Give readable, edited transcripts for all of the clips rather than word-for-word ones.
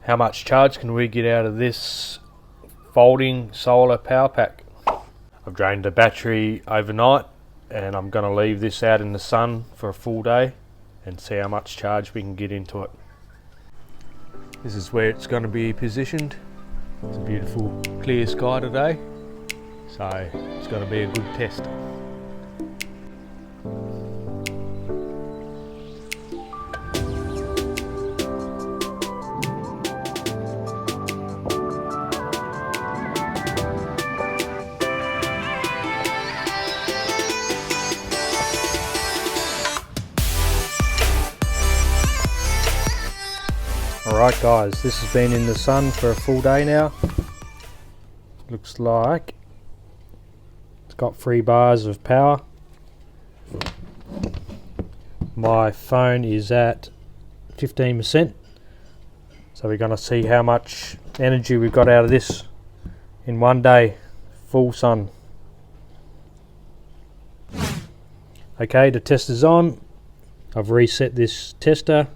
How much charge can we get out of this folding solar power pack? I've drained the battery overnight and I'm going to leave this out in the sun for a full day and see how much charge we can get into it. This is where it's going to be positioned. It's a beautiful clear sky today, so it's going to be a good test. Alright guys, this has been in the sun for a full day now. Looks like it's got 3 bars of power. My phone is at 15%, so we're going to see how much energy we've got out of this in one day, full sun. Okay, the test is on. I've reset this tester,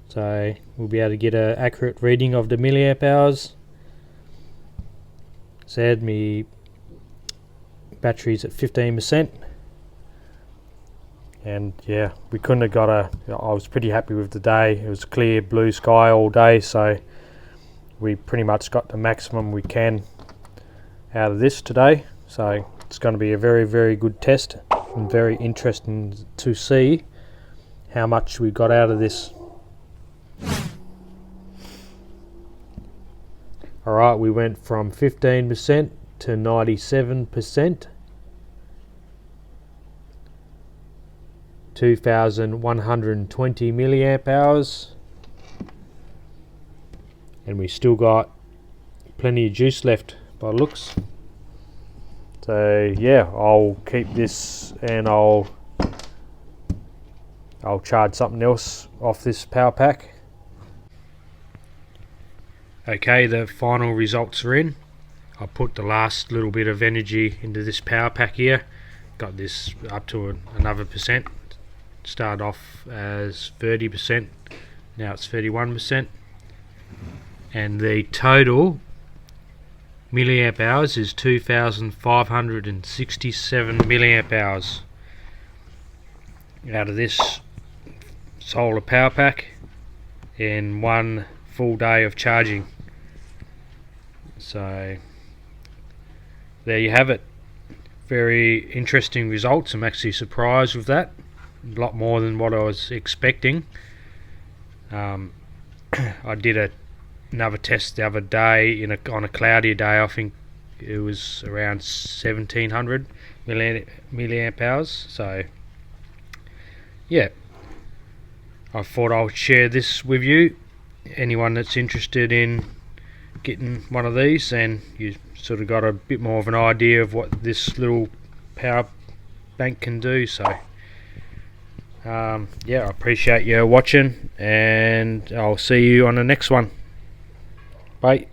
so we'll be able to get an accurate reading of the milliamp hours. Said me battery's at 15%, and yeah, we couldn't have got I was pretty happy with the day. It was clear blue sky all day, so we pretty much got the maximum we can out of this today. So it's going to be a very good test and very interesting to see how much we got out of this. Alright, we went from 15% to 97%, 2120 milliamp hours, and we still got plenty of juice left by looks. So yeah, I'll keep this and I'll charge something else off this power pack. Okay, the final results are in. I put the last little bit of energy into this power pack here. Got this up to another percent. Started off as 30%, now it's 31%. And the total milliamp hours is 2567 milliamp hours out of this solar power pack in one full day of charging. So there you have it. Very interesting results. I'm actually surprised with that. A lot more than what I was expecting. I did another test the other day on a cloudier day. I think it was around 1700 milliamp hours. So yeah, I thought I would share this with you. Anyone that's interested in getting one of these, and you sort of got a bit more of an idea of what this little power bank can do. So yeah, I appreciate you watching, and I'll see you on the next one. Bye.